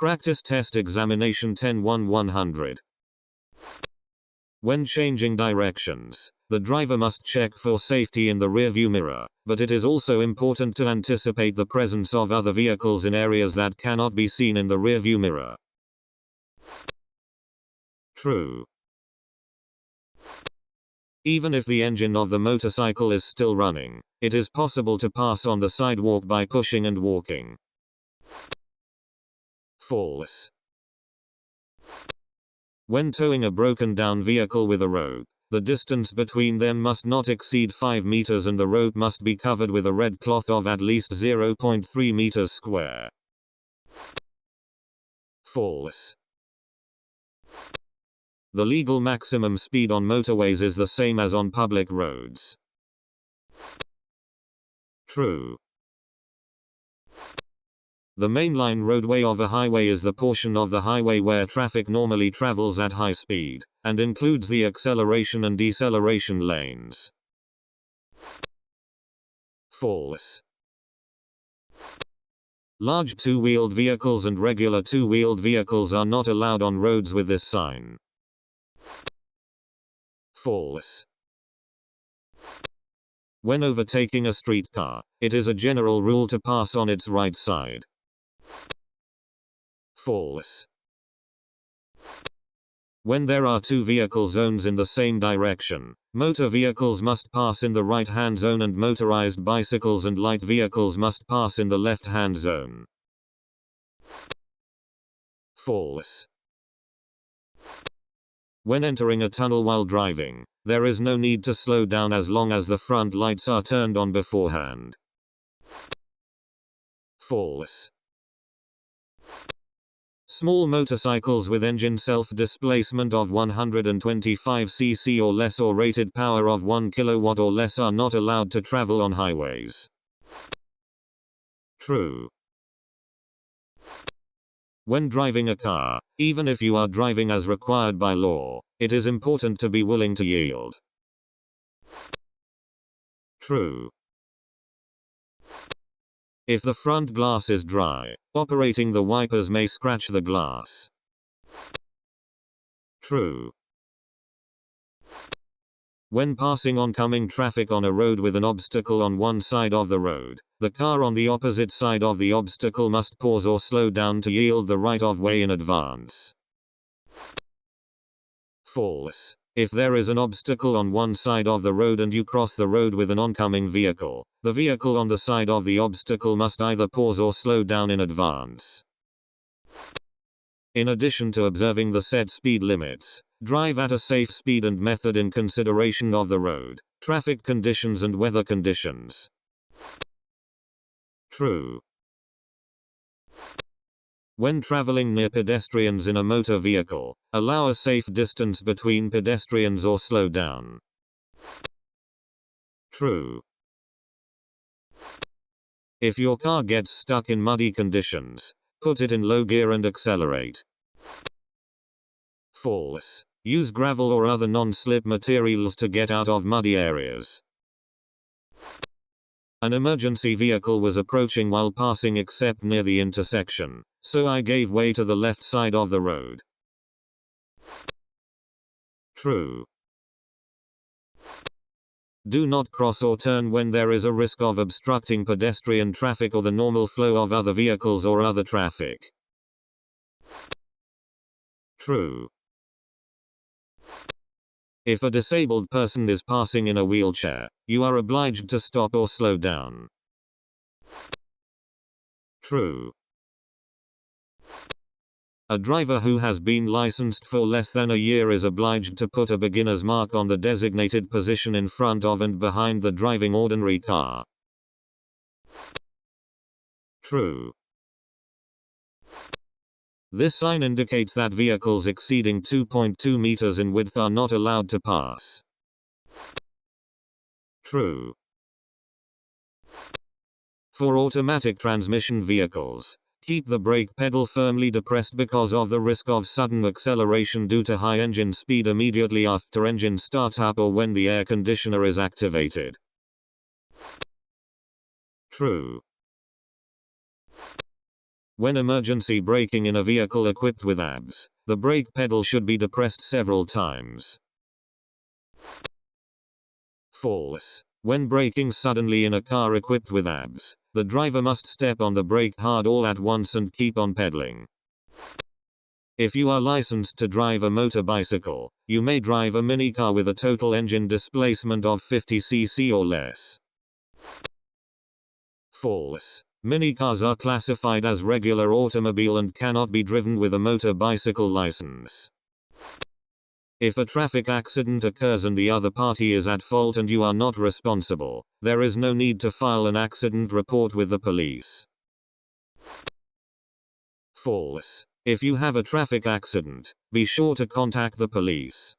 Practice test examination 10-100. When changing directions, the driver must check for safety in the rearview mirror, but it is also important to anticipate the presence of other vehicles in areas that cannot be seen in the rearview mirror. True. Even if the engine of the motorcycle is still running, it is possible to pass on the sidewalk by pushing and walking. False. When towing a broken down vehicle with a rope, the distance between them must not exceed 5 meters and the rope must be covered with a red cloth of at least 0.3 meters square. False. The legal maximum speed on motorways is the same as on public roads. True. The mainline roadway of a highway is the portion of the highway where traffic normally travels at high speed, and includes the acceleration and deceleration lanes. False. Large two-wheeled vehicles and regular two-wheeled vehicles are not allowed on roads with this sign. False. When overtaking a streetcar, it is a general rule to pass on its right side. False. When there are two vehicle zones in the same direction, motor vehicles must pass in the right-hand zone and motorized bicycles and light vehicles must pass in the left-hand zone. False. When entering a tunnel while driving, there is no need to slow down as long as the front lights are turned on beforehand. False. Small motorcycles with engine self-displacement of 125 cc or less or rated power of 1 kilowatt or less are not allowed to travel on highways. True. When driving a car, even if you are driving as required by law, it is important to be willing to yield. True. If the front glass is dry, operating the wipers may scratch the glass. True. When passing oncoming traffic on a road with an obstacle on one side of the road, the car on the opposite side of the obstacle must pause or slow down to yield the right of way in advance. False. If there is an obstacle on one side of the road and you cross the road with an oncoming vehicle, the vehicle on the side of the obstacle must either pause or slow down in advance. In addition to observing the set speed limits, drive at a safe speed and method in consideration of the road, traffic conditions and weather conditions. True. When traveling near pedestrians in a motor vehicle, allow a safe distance between pedestrians or slow down. True. If your car gets stuck in muddy conditions, put it in low gear and accelerate. False. Use gravel or other non-slip materials to get out of muddy areas. An emergency vehicle was approaching while passing except near the intersection, so I gave way to the left side of the road. True. Do not cross or turn when there is a risk of obstructing pedestrian traffic or the normal flow of other vehicles or other traffic. True. If a disabled person is passing in a wheelchair, you are obliged to stop or slow down. True. A driver who has been licensed for less than a year is obliged to put a beginner's mark on the designated position in front of and behind the driving ordinary car. True. This sign indicates that vehicles exceeding 2.2 meters in width are not allowed to pass. True. For automatic transmission vehicles, keep the brake pedal firmly depressed because of the risk of sudden acceleration due to high engine speed immediately after engine startup or when the air conditioner is activated. True. When emergency braking in a vehicle equipped with ABS, the brake pedal should be depressed several times. False. When braking suddenly in a car equipped with ABS, the driver must step on the brake hard all at once and keep on pedaling. If you are licensed to drive a motor bicycle, you may drive a minicar with a total engine displacement of 50 cc or less. False. Minicars are classified as regular automobile and cannot be driven with a motor bicycle license. If a traffic accident occurs and the other party is at fault and you are not responsible, there is no need to file an accident report with the police. False. If you have a traffic accident, be sure to contact the police.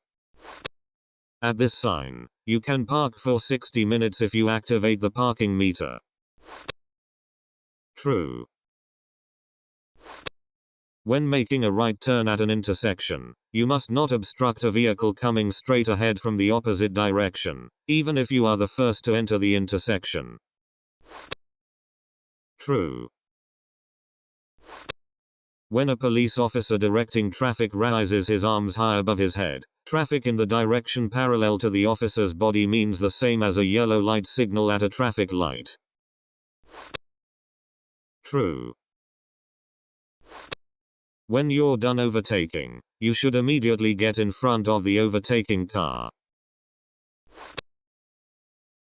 At this sign, you can park for 60 minutes if you activate the parking meter. True. When making a right turn at an intersection, you must not obstruct a vehicle coming straight ahead from the opposite direction, even if you are the first to enter the intersection. True. When a police officer directing traffic raises his arms high above his head, traffic in the direction parallel to the officer's body means the same as a yellow light signal at a traffic light. True. When you're done overtaking, you should immediately get in front of the overtaking car.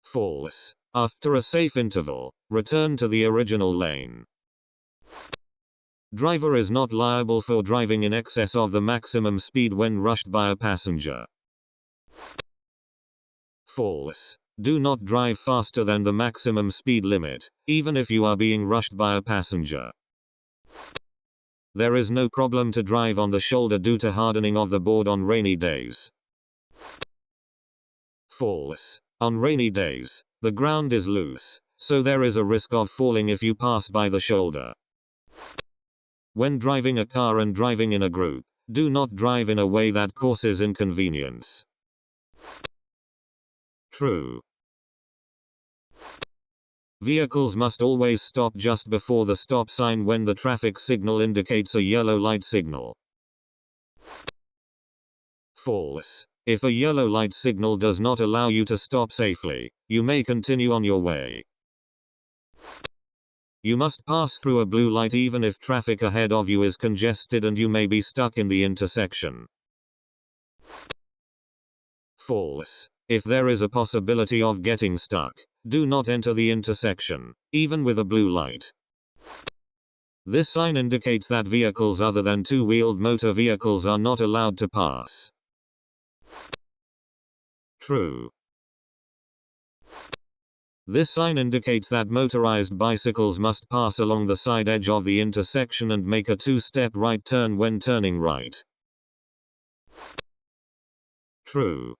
False. After a safe interval, return to the original lane. Driver is not liable for driving in excess of the maximum speed when rushed by a passenger. False. Do not drive faster than the maximum speed limit, even if you are being rushed by a passenger. There is no problem to drive on the shoulder due to hardening of the board on rainy days. False. On rainy days, the ground is loose, so there is a risk of falling if you pass by the shoulder. When driving a car and driving in a group, do not drive in a way that causes inconvenience. True. Vehicles must always stop just before the stop sign when the traffic signal indicates a yellow light signal. False. If a yellow light signal does not allow you to stop safely, you may continue on your way. You must pass through a blue light even if traffic ahead of you is congested and you may be stuck in the intersection. False. If there is a possibility of getting stuck, do not enter the intersection, even with a blue light. This sign indicates that vehicles other than two-wheeled motor vehicles are not allowed to pass. True. This sign indicates that motorized bicycles must pass along the side edge of the intersection and make a two-step right turn when turning right. True.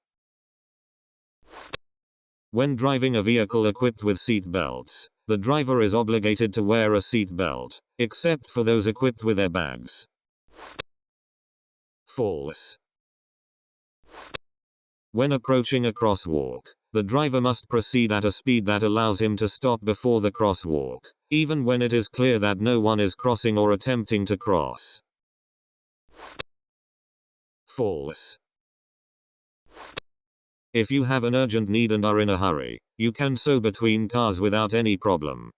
When driving a vehicle equipped with seat belts, the driver is obligated to wear a seat belt, except for those equipped with airbags. False. When approaching a crosswalk, the driver must proceed at a speed that allows him to stop before the crosswalk, even when it is clear that no one is crossing or attempting to cross. False. If you have an urgent need and are in a hurry, you can sew between cars without any problem.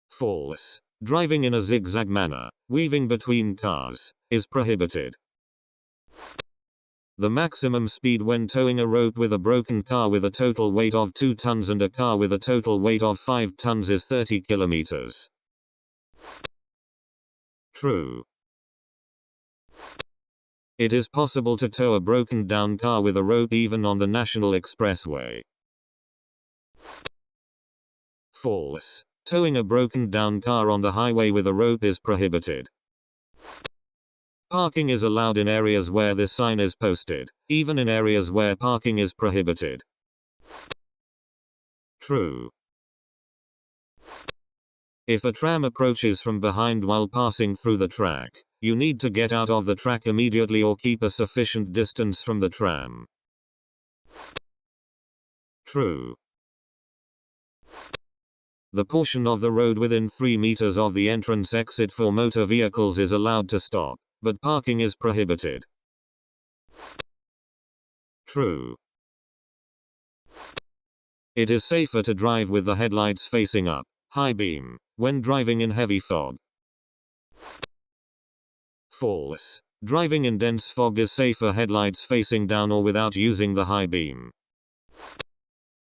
False. Driving in a zigzag manner, weaving between cars, is prohibited. The maximum speed when towing a rope with a broken car with a total weight of 2 tons and a car with a total weight of 5 tons is 30 kilometers. True. It is possible to tow a broken down car with a rope even on the national expressway. False. Towing a broken down car on the highway with a rope is prohibited. Parking is allowed in areas where this sign is posted, even in areas where parking is prohibited. True. If a tram approaches from behind while passing through the track, you need to get out of the track immediately or keep a sufficient distance from the tram. True. The portion of the road within 3 meters of the entrance exit for motor vehicles is allowed to stop, but parking is prohibited. True. It is safer to drive with the headlights facing up, high beam, when driving in heavy fog. False. Driving in dense fog is safer headlights facing down or without using the high beam.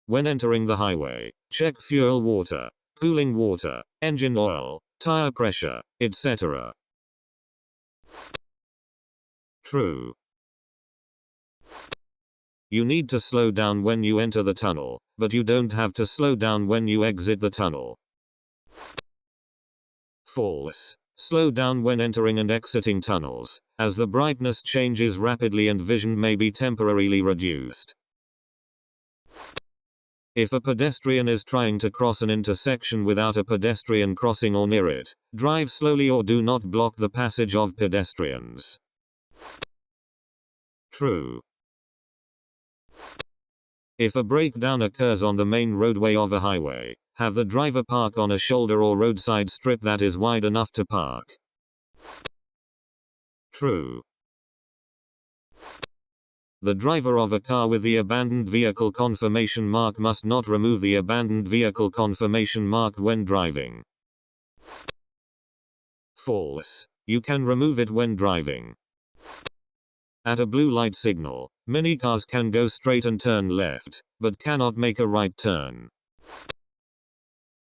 When entering the highway, check fuel water, cooling water, engine oil, tire pressure, etc. True. You need to slow down when you enter the tunnel, but you don't have to slow down when you exit the tunnel. False. Slow down when entering and exiting tunnels, as the brightness changes rapidly and vision may be temporarily reduced. If a pedestrian is trying to cross an intersection without a pedestrian crossing or near it, drive slowly or do not block the passage of pedestrians. True. If a breakdown occurs on the main roadway of a highway, have the driver park on a shoulder or roadside strip that is wide enough to park. True. The driver of a car with the abandoned vehicle confirmation mark must not remove the abandoned vehicle confirmation mark when driving. False. You can remove it when driving. At a blue light signal, minicars can go straight and turn left, but cannot make a right turn.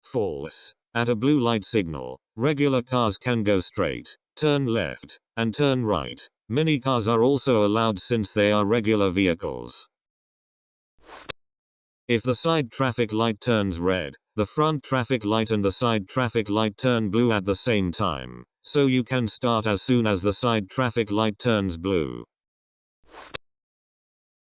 False. At a blue light signal, regular cars can go straight, turn left, and turn right. Minicars are also allowed since they are regular vehicles. If the side traffic light turns red, the front traffic light and the side traffic light turn blue at the same time, so you can start as soon as the side traffic light turns blue.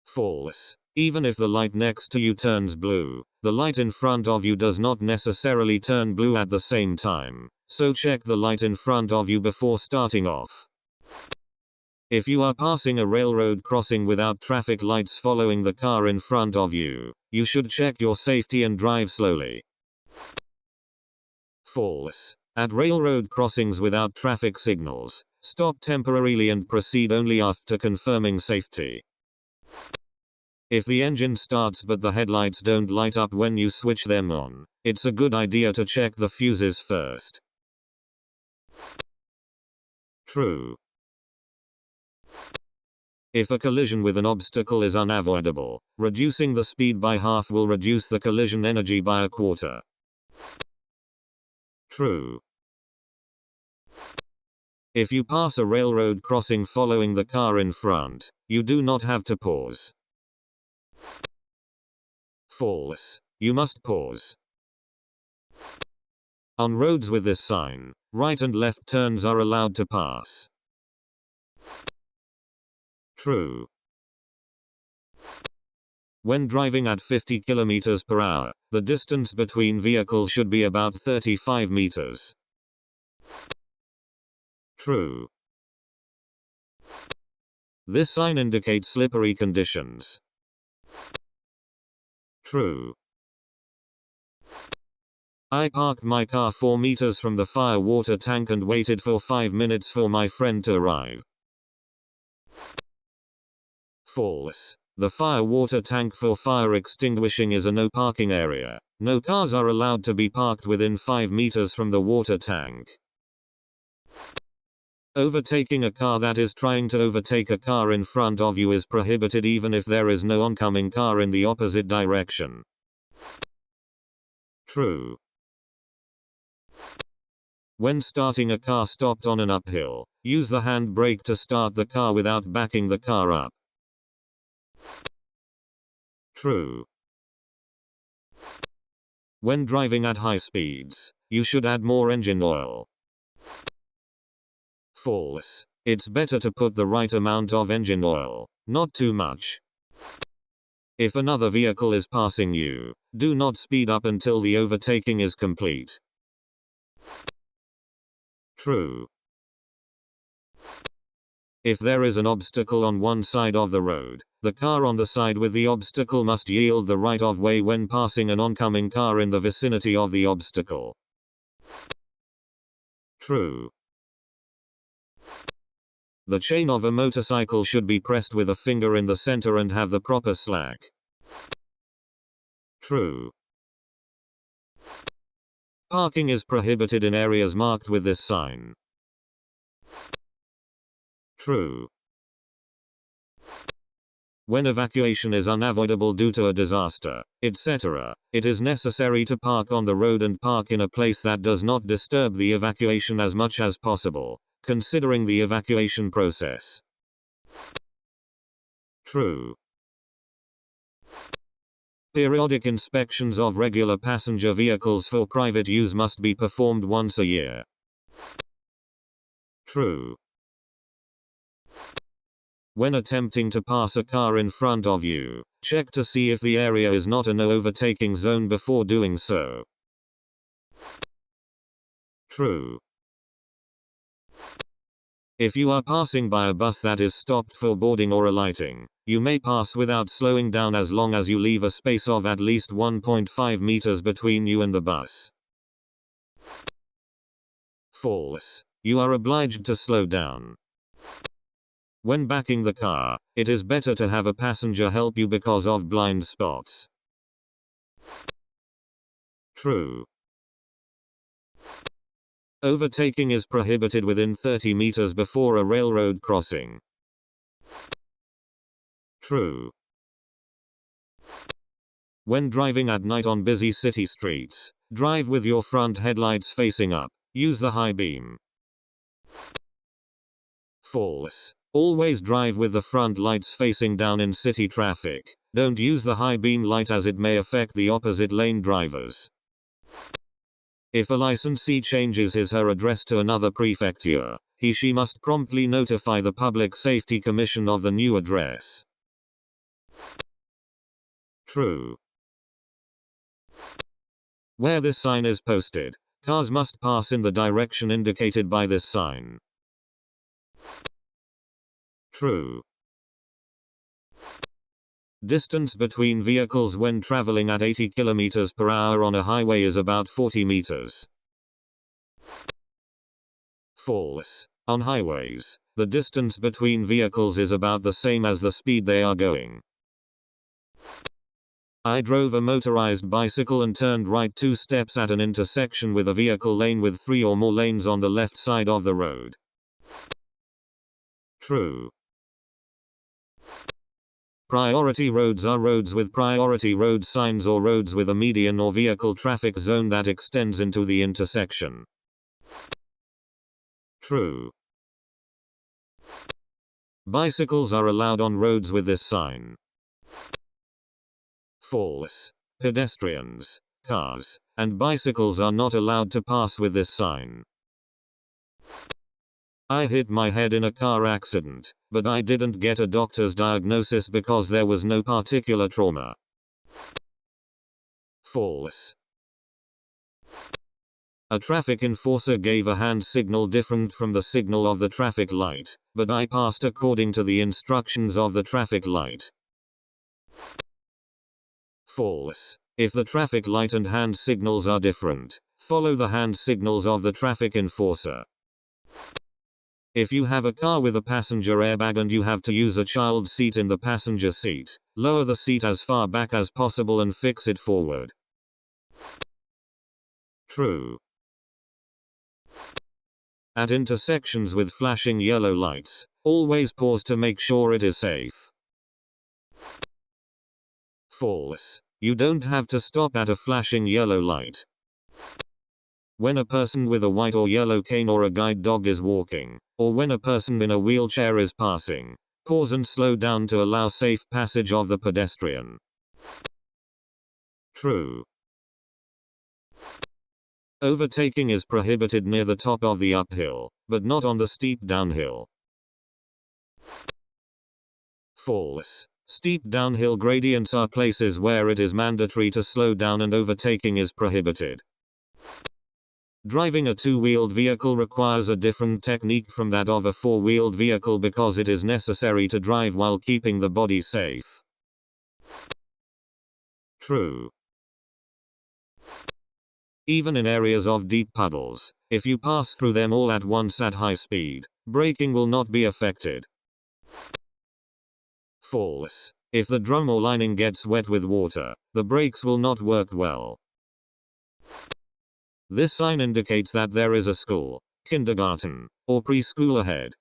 False. Even if the light next to you turns blue, the light in front of you does not necessarily turn blue at the same time, so check the light in front of you before starting off. If you are passing a railroad crossing without traffic lights following the car in front of you, you should check your safety and drive slowly. False. At railroad crossings without traffic signals, stop temporarily and proceed only after confirming safety. If the engine starts but the headlights don't light up when you switch them on, it's a good idea to check the fuses first. True. If a collision with an obstacle is unavoidable, reducing the speed by half will reduce the collision energy by a quarter. True. If you pass a railroad crossing following the car in front, you do not have to pause. False. You must pause. On roads with this sign, right and left turns are allowed to pass. True. When driving at 50 km per hour, the distance between vehicles should be about 35 meters. True. This sign indicates slippery conditions. True. I parked my car 4 meters from the fire water tank and waited for 5 minutes for my friend to arrive. False. The fire water tank for fire extinguishing is a no parking area. No cars are allowed to be parked within 5 meters from the water tank. Overtaking a car that is trying to overtake a car in front of you is prohibited even if there is no oncoming car in the opposite direction. True. When starting a car stopped on an uphill, use the handbrake to start the car without backing the car up. True. When driving at high speeds, you should add more engine oil. False. It's better to put the right amount of engine oil, not too much. If another vehicle is passing you, do not speed up until the overtaking is complete. True. If there is an obstacle on one side of the road, the car on the side with the obstacle must yield the right of way when passing an oncoming car in the vicinity of the obstacle. True. The chain of a motorcycle should be pressed with a finger in the center and have the proper slack. True. Parking is prohibited in areas marked with this sign. True. When evacuation is unavoidable due to a disaster, etc., it is necessary to park on the road and park in a place that does not disturb the evacuation as much as possible, considering the evacuation process. True. Periodic inspections of regular passenger vehicles for private use must be performed once a year. True. When attempting to pass a car in front of you, check to see if the area is not a no overtaking zone before doing so. True. If you are passing by a bus that is stopped for boarding or alighting, you may pass without slowing down as long as you leave a space of at least 1.5 meters between you and the bus. False. You are obliged to slow down. When backing the car, it is better to have a passenger help you because of blind spots. True. Overtaking is prohibited within 30 meters before a railroad crossing. True. When driving at night on busy city streets, drive with your front headlights facing up. Use the high beam. False. Always drive with the front lights facing down in city traffic. Don't use the high beam light as it may affect the opposite lane drivers. If a licensee changes his/her address to another prefecture, he/she must promptly notify the Public Safety Commission of the new address. True. Where this sign is posted, cars must pass in the direction indicated by this sign. True. Distance between vehicles when traveling at 80 km per hour on a highway is about 40 meters. False. On highways, the distance between vehicles is about the same as the speed they are going. I drove a motorized bicycle and turned right 2 steps at an intersection with a vehicle lane with 3 or more lanes on the left side of the road. True. Priority roads are roads with priority road signs or roads with a median or vehicle traffic zone that extends into the intersection. True. Bicycles are allowed on roads with this sign. False. Pedestrians, cars, and bicycles are not allowed to pass with this sign. I hit my head in a car accident, but I didn't get a doctor's diagnosis because there was no particular trauma. False. A traffic enforcer gave a hand signal different from the signal of the traffic light, but I passed according to the instructions of the traffic light. False. If the traffic light and hand signals are different, follow the hand signals of the traffic enforcer. If you have a car with a passenger airbag and you have to use a child seat in the passenger seat, lower the seat as far back as possible and fix it forward. True. At intersections with flashing yellow lights, always pause to make sure it is safe. False. You don't have to stop at a flashing yellow light. When a person with a white or yellow cane or a guide dog is walking, or when a person in a wheelchair is passing, pause and slow down to allow safe passage of the pedestrian. True. Overtaking is prohibited near the top of the uphill, but not on the steep downhill. False. Steep downhill gradients are places where it is mandatory to slow down and overtaking is prohibited. Driving a two-wheeled vehicle requires a different technique from that of a four-wheeled vehicle because it is necessary to drive while keeping the body safe. True. Even in areas of deep puddles, if you pass through them all at once at high speed, braking will not be affected. False. If the drum or lining gets wet with water, the brakes will not work well. This sign indicates that there is a school, kindergarten, or preschool ahead.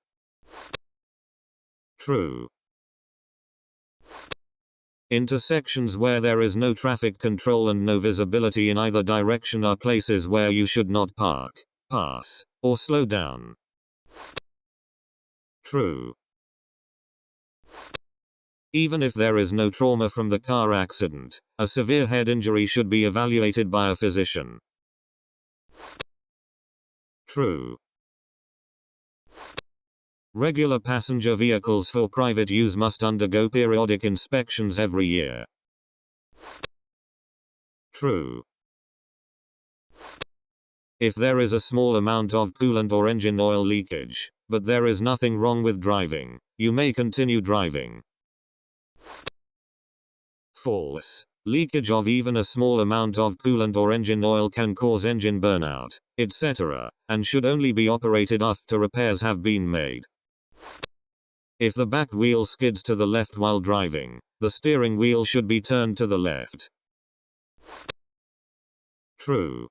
True. Intersections where there is no traffic control and no visibility in either direction are places where you should not park, pass, or slow down. True. Even if there is no trauma from the car accident, a severe head injury should be evaluated by a physician. True. Regular passenger vehicles for private use must undergo periodic inspections every year. True. If there is a small amount of coolant or engine oil leakage, but there is nothing wrong with driving, you may continue driving. False. Leakage of even a small amount of coolant or engine oil can cause engine burnout, etc., and should only be operated after repairs have been made. If the back wheel skids to the left while driving, the steering wheel should be turned to the left. True.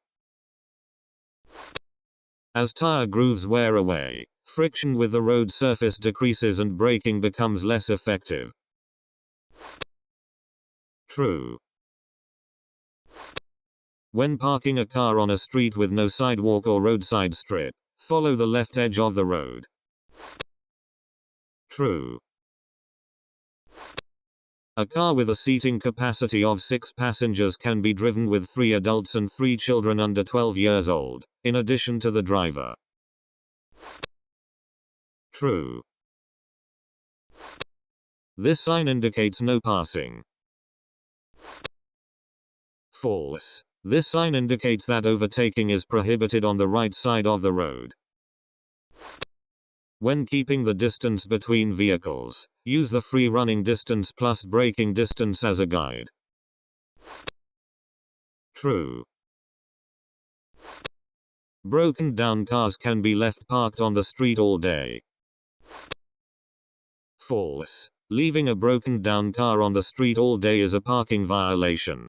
As tire grooves wear away, friction with the road surface decreases and braking becomes less effective. True. When parking a car on a street with no sidewalk or roadside strip, follow the left edge of the road. True. A car with a seating capacity of 6 passengers can be driven with 3 adults and 3 children under 12 years old, in addition to the driver. True. This sign indicates no passing. False. This sign indicates that overtaking is prohibited on the right side of the road. When keeping the distance between vehicles, use the free running distance plus braking distance as a guide. True. Broken down cars can be left parked on the street all day. False. Leaving a broken down car on the street all day is a parking violation.